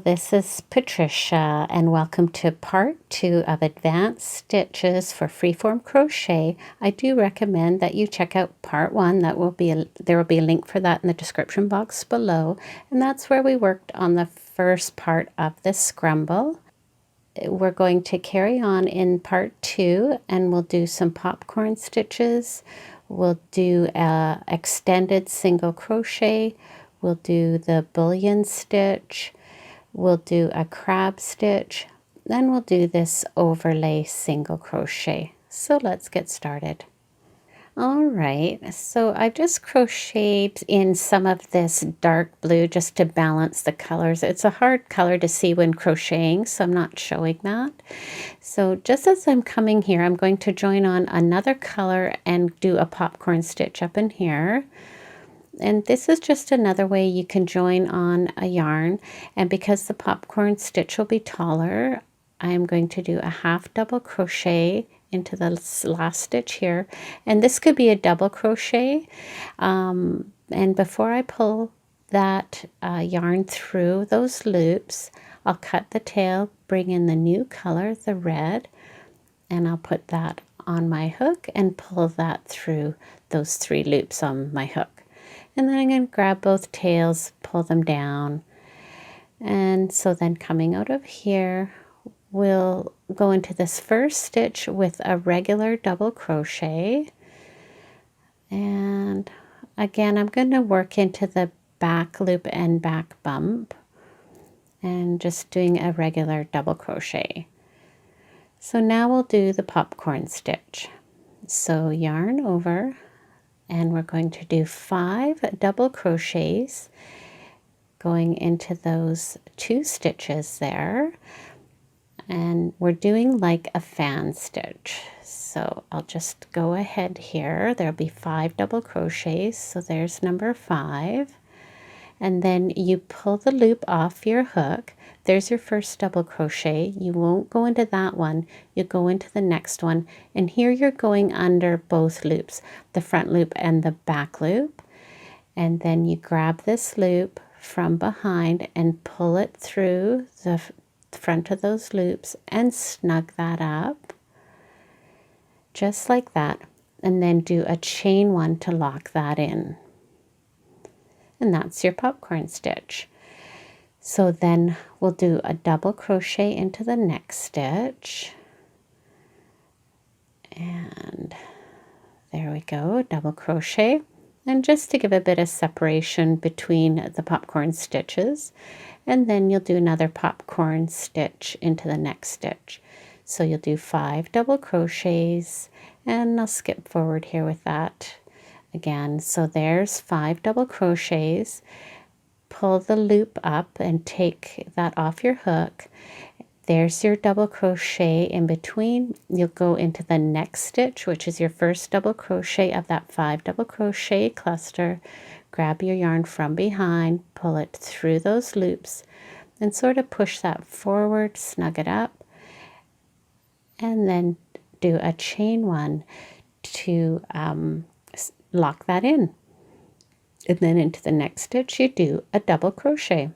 this is Patricia, and welcome to part 2 of Advanced Stitches for Freeform Crochet. I do recommend that you check out part 1. There will be a link for that in the description box below, and that's where we worked on the first part of the scrumble. We're going to carry on in part 2, and we'll do some popcorn stitches. We'll do a extended single crochet. We'll do the bullion stitch. We'll do a crab stitch, then we'll do this overlay single crochet. So let's get started. All right, so I've just crocheted in some of this dark blue just to balance the colors. It's a hard color to see when crocheting, so I'm not showing that. So just as I'm coming here, I'm going to join on another color and do a popcorn stitch up in here. And this is just another way you can join on a yarn, and because the popcorn stitch will be taller, I'm going to do a half double crochet into the last stitch here, and this could be a double crochet, and before I pull that yarn through those loops, I'll cut the tail, bring in the new color, the red, and I'll put that on my hook and pull that through those 3 loops on my hook. And then I'm going to grab both tails, pull them down. And so then coming out of here, we'll go into this first stitch with a regular double crochet. And again, I'm going to work into the back loop and back bump and just doing a regular double crochet. So now we'll do the popcorn stitch. So yarn over, and we're going to do 5 double crochets going into those 2 stitches there, and we're doing like a fan stitch. So I'll just go ahead here. There'll be 5 double crochets, so there's number 5, and then you pull the loop off your hook. There's your first double crochet. You won't go into that one, you go into the next one, and here you're going under both loops, the front loop and the back loop, and then you grab this loop from behind and pull it through the front of those loops and snug that up just like that, and then do a chain 1 to lock that in, and that's your popcorn stitch. So then we'll do a double crochet into the next stitch, and there we go, double crochet, and just to give a bit of separation between the popcorn stitches, and then you'll do another popcorn stitch into the next stitch. So you'll do 5 double crochets, and I'll skip forward here with that again. So there's 5 double crochets. Pull the loop up and take that off your hook. There's your double crochet in between. You'll go into the next stitch, which is your first double crochet of that 5 double crochet cluster. Grab your yarn from behind, pull it through those loops, and sort of push that forward, snug it up, and then do a chain 1 to lock that in. And then into the next stitch you do a double crochet.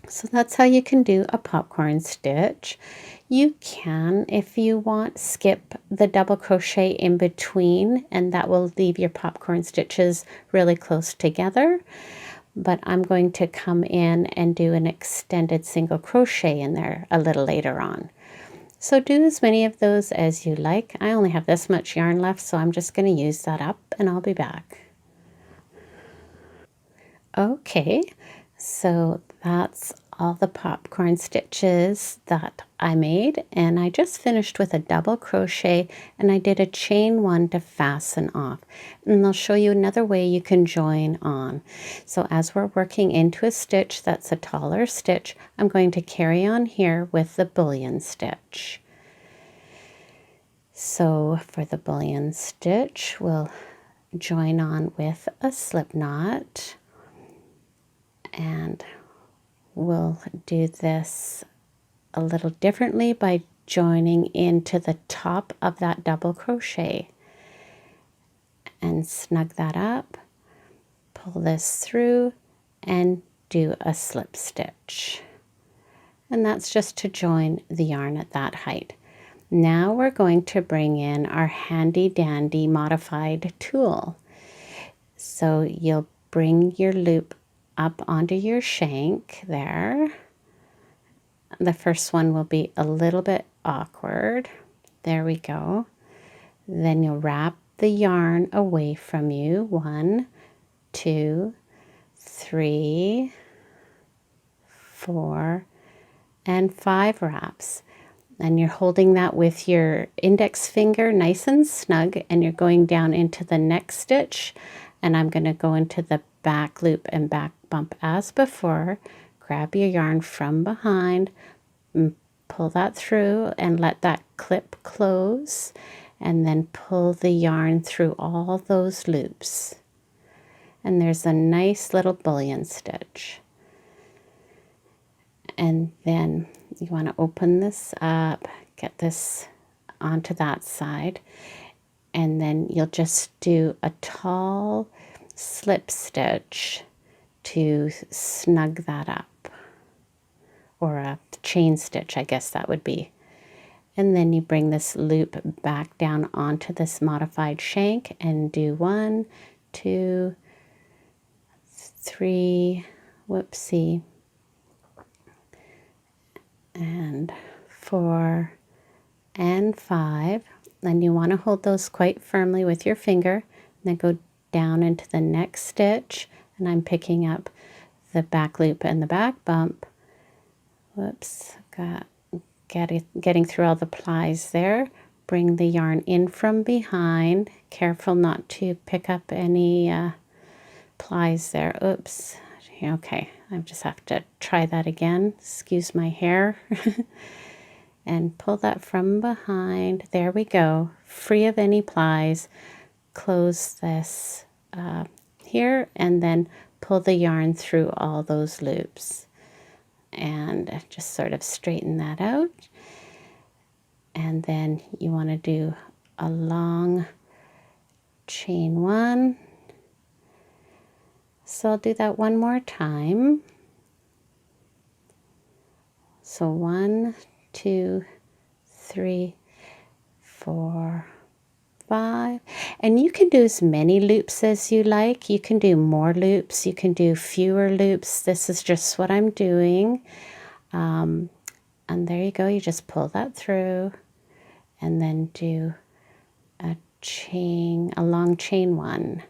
So that's how you can do a popcorn stitch. You can, if you want, skip the double crochet in between, and that will leave your popcorn stitches really close together. But I'm going to come in and do an extended single crochet in there a little later on. So do as many of those as you like. I only have this much yarn left, so I'm just going to use that up, and I'll be back. Okay, so that's all the popcorn stitches that I made, and I just finished with a double crochet, and I did a chain 1 to fasten off, and I'll show you another way you can join on. So as we're working into a stitch that's a taller stitch, I'm going to carry on here with the bullion stitch. So for the bullion stitch, we'll join on with a slip knot, and we'll do this a little differently by joining into the top of that double crochet and snug that up, pull this through, and do a slip stitch. And that's just to join the yarn at that height. Now we're going to bring in our handy dandy modified tool. So you'll bring your loop up onto your shank there. The first one will be a little bit awkward. There we go. Then you'll wrap the yarn away from you. 1, 2, 3, 4, and 5 wraps. And you're holding that with your index finger nice and snug, and you're going down into the next stitch. And I'm going to go into the back loop and back bump as before. Grab your yarn from behind, pull that through and let that clip close, and then pull the yarn through all those loops. And there's a nice little bullion stitch. And then you want to open this up, get this onto that side, and then you'll just do a tall slip stitch to snug that up, or a chain stitch, I guess that would be. And then you bring this loop back down onto this modified shank and do 1, 2, 3, whoopsie, and 4 and 5. And you want to hold those quite firmly with your finger, and then go down into the next stitch, and I'm picking up the back loop and the back bump. Whoops, getting through all the plies there. Bring the yarn in from behind. Careful not to pick up any plies there. Oops. Okay, I just have to try that again. Excuse my hair. And pull that from behind. There we go. Free of any plies. Close this here, and then pull the yarn through all those loops. And just sort of straighten that out. And then you want to do a long chain 1. So I'll do that one more time. So 1, 2, 3, 4, 5. And you can do as many loops as you like. You can do more loops. You can do fewer loops. This is just what I'm doing. And there you go. You just pull that through and then do a long chain 1.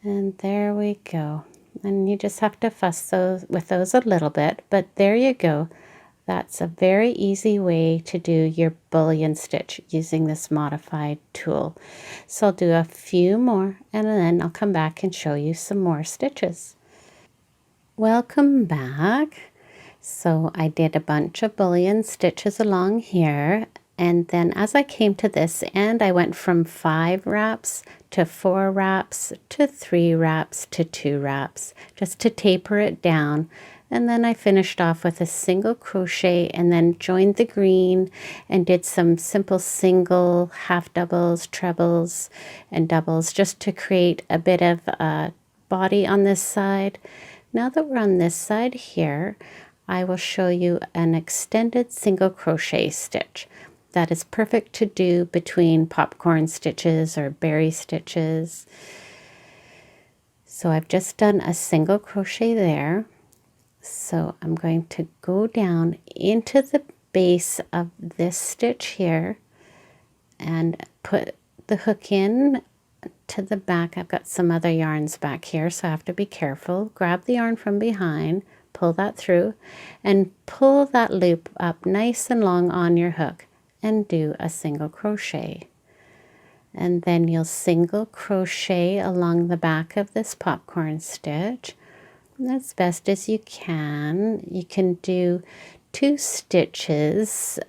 And there we go. And you just have to fuss with those a little bit, but there you go. That's a very easy way to do your bullion stitch using this modified tool. So I'll do a few more, and then I'll come back and show you some more stitches. Welcome back. So I did a bunch of bullion stitches along here, and then as I came to this end, I went from 5 wraps to 4 wraps to 3 wraps to 2 wraps, just to taper it down. And then I finished off with a single crochet, and then joined the green and did some simple single, half doubles, trebles, and doubles, just to create a bit of a body on this side. Now that we're on this side here, I will show you an extended single crochet stitch that is perfect to do between popcorn stitches or berry stitches. So I've just done a single crochet there. So I'm going to go down into the base of this stitch here and put the hook in to the back. I've got some other yarns back here, so I have to be careful. Grab the yarn from behind, pull that through, and pull that loop up nice and long on your hook, and do a single crochet. And then you'll single crochet along the back of this popcorn stitch as best as you can. You can do 2 stitches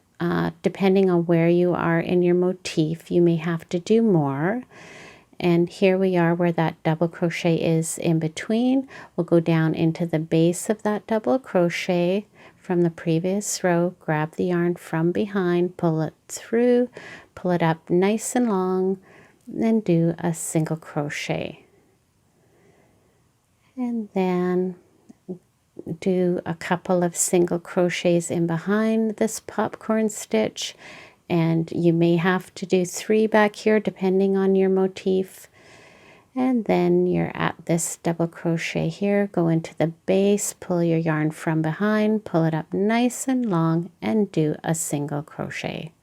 depending on where you are in your motif. You may have to do more. And here we are where that double crochet is in between. We'll go down into the base of that double crochet from the previous row, grab the yarn from behind, pull it through, pull it up nice and long, and do a single crochet. And then do a couple of single crochets in behind this popcorn stitch, and you may have to do 3 back here depending on your motif. And then you're at this double crochet here, go into the base, pull your yarn from behind, pull it up nice and long, and do a single crochet.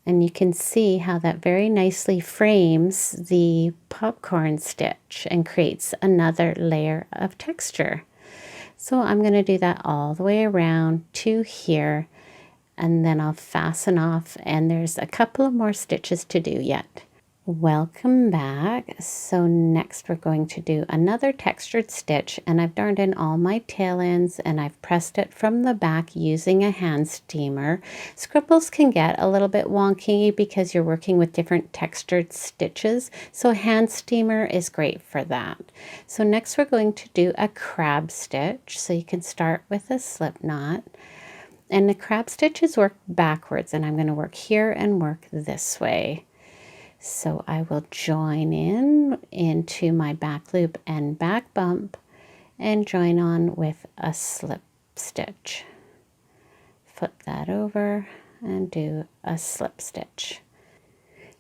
And you can see how that very nicely frames the popcorn stitch and creates another layer of texture. So I'm going to do that all the way around to here, and then I'll fasten off, and there's a couple of more stitches to do yet. Welcome back. So next we're going to do another textured stitch, and I've darned in all my tail ends and I've pressed it from the back using a hand steamer. Scruples can get a little bit wonky because you're working with different textured stitches, so a hand steamer is great for that. So next we're going to do a crab stitch, so you can start with a slip knot. And the crab stitches work backwards, and I'm going to work here and work this way. So I will join into my back loop and back bump and join on with a slip stitch. Flip that over and do a slip stitch.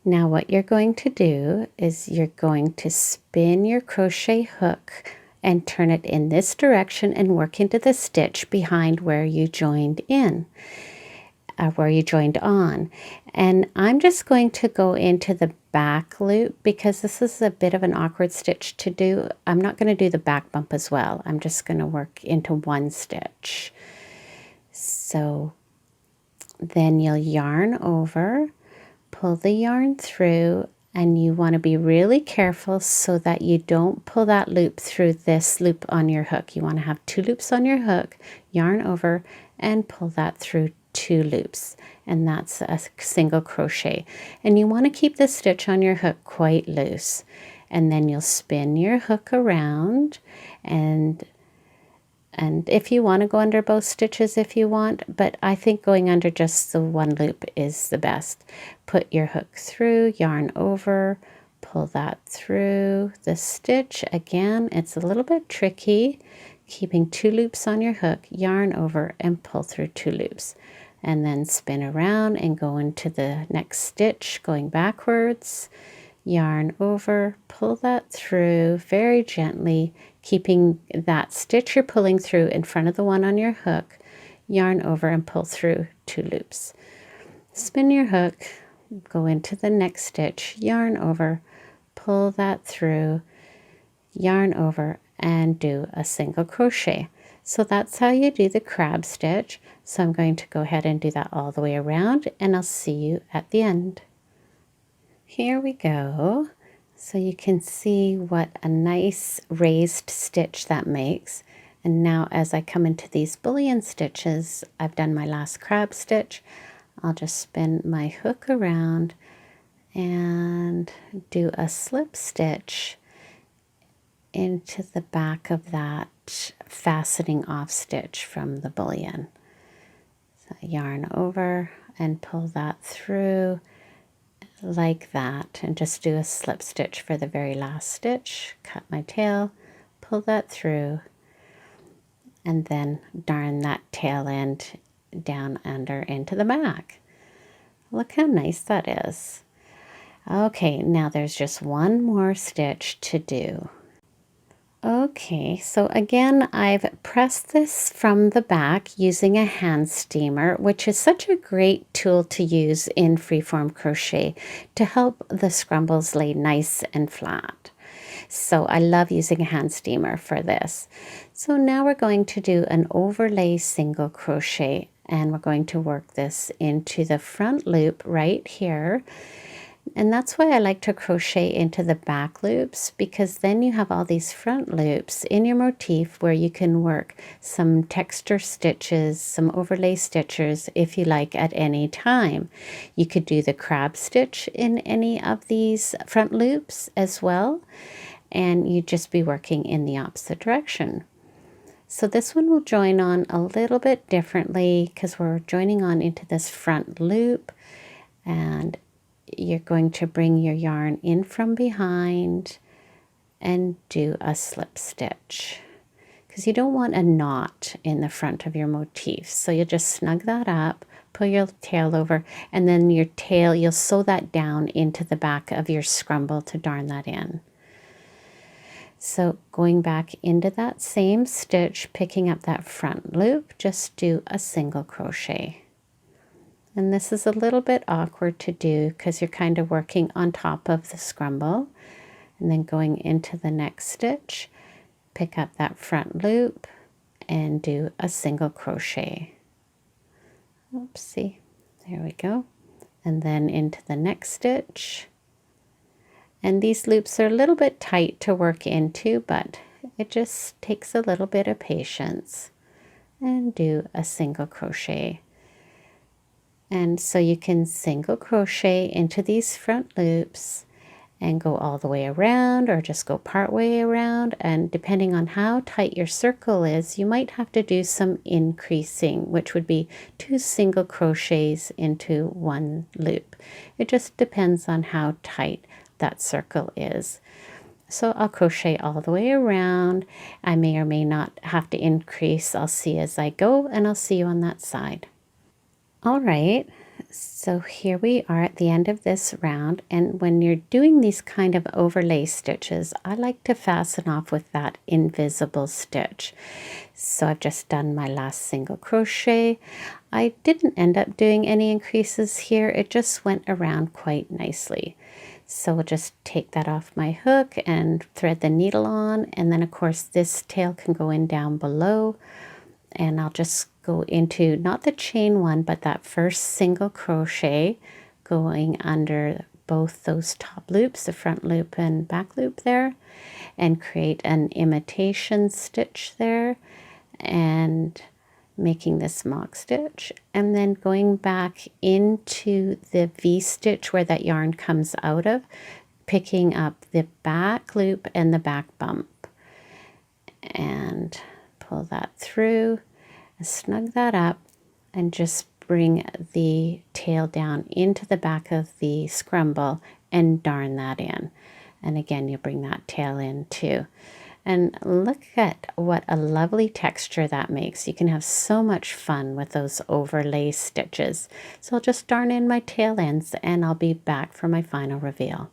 Now what you're going to do is you're going to spin your crochet hook and turn it in this direction and work into the stitch behind where you joined in. Where you joined on, and I'm just going to go into the back loop because this is a bit of an awkward stitch to do. I'm not going to do the back bump as well. I'm just going to work into one stitch. So then you'll yarn over, pull the yarn through, and you want to be really careful so that you don't pull that loop through this loop on your hook. You want to have 2 loops on your hook, yarn over, and pull that through 2 loops, and that's a single crochet. And you want to keep the stitch on your hook quite loose, and then you'll spin your hook around, and if you want to go under both stitches if you want, but I think going under just the one loop is the best. Put your hook through, yarn over, pull that through the stitch. Again, it's a little bit tricky, keeping 2 loops on your hook, yarn over, and pull through 2 loops. And then spin around and go into the next stitch, going backwards, yarn over, pull that through very gently, keeping that stitch you're pulling through in front of the one on your hook, yarn over and pull through 2 loops. Spin your hook, go into the next stitch, yarn over, pull that through, yarn over, and do a single crochet. So that's how you do the crab stitch. So I'm going to go ahead and do that all the way around, and I'll see you at the end. Here we go. So you can see what a nice raised stitch that makes. And now as I come into these bullion stitches, I've done my last crab stitch. I'll just spin my hook around and do a slip stitch into the back of that fastening off stitch from the bullion. So yarn over and pull that through like that, and just do a slip stitch for the very last stitch. Cut my tail, pull that through, and then darn that tail end down under into the back. Look how nice that is. Okay, now there's just one more stitch to do. Okay, so again, I've pressed this from the back using a hand steamer, which is such a great tool to use in freeform crochet to help the scrumbles lay nice and flat. So I love using a hand steamer for this. So now we're going to do an overlay single crochet, and we're going to work this into the front loop right here. And that's why I like to crochet into the back loops, because then you have all these front loops in your motif where you can work some texture stitches, some overlay stitches if you like at any time. You could do the crab stitch in any of these front loops as well, and you'd just be working in the opposite direction. So this one will join on a little bit differently because we're joining on into this front loop, and you're going to bring your yarn in from behind and do a slip stitch, because you don't want a knot in the front of your motif. So you'll just snug that up, pull your tail over, and then your tail, you'll sew that down into the back of your scrumble to darn that in. So going back into that same stitch, picking up that front loop, just do a single crochet. And this is a little bit awkward to do because you're kind of working on top of the scrumble. And then going into the next stitch, pick up that front loop and do a single crochet. Oopsie, there we go. And then into the next stitch. And these loops are a little bit tight to work into, but it just takes a little bit of patience. And do a single crochet. And so you can single crochet into these front loops and go all the way around, or just go part way around. And depending on how tight your circle is, you might have to do some increasing, which would be 2 single crochets into 1 loop. It just depends on how tight that circle is. So I'll crochet all the way around. I may or may not have to increase. I'll see as I go, and I'll see you on that side. All right, so here we are at the end of this round, and when you're doing these kind of overlay stitches, I like to fasten off with that invisible stitch. So I've just done my last single crochet. I didn't end up doing any increases here. It just went around quite nicely. So we'll just take that off my hook and thread the needle on, and then of course this tail can go in down below, and I'll just go into not the chain one, but that first single crochet going under both those top loops, the front loop and back loop there, and create an imitation stitch there, and making this mock stitch, and then going back into the V-stitch where that yarn comes out of, picking up the back loop and the back bump, and pull that through, snug that up, and just bring the tail down into the back of the scrumble and darn that in. And again, you bring that tail in too. And look at what a lovely texture that makes. You can have so much fun with those overlay stitches. So I'll just darn in my tail ends, and I'll be back for my final reveal.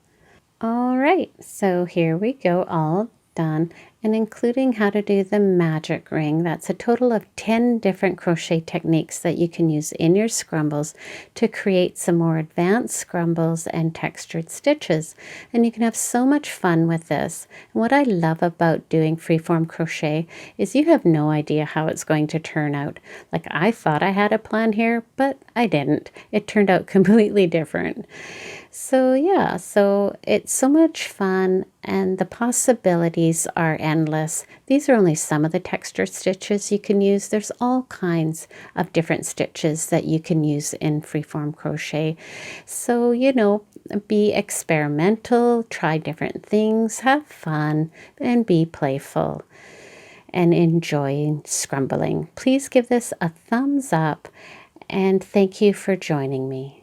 All right, so here we go, all done, and including how to do the magic ring. That's a total of 10 different crochet techniques that you can use in your scrumbles to create some more advanced scrumbles and textured stitches. And you can have so much fun with this. And what I love about doing freeform crochet is you have no idea how it's going to turn out. Like, I thought I had a plan here, but I didn't. It turned out completely different. So yeah, so it's so much fun, and the possibilities are endless. These are only some of the texture stitches you can use. There's all kinds of different stitches that you can use in freeform crochet. So, you know, be experimental, try different things, have fun, and be playful and enjoy scrumbling. Please give this a thumbs up, and thank you for joining me.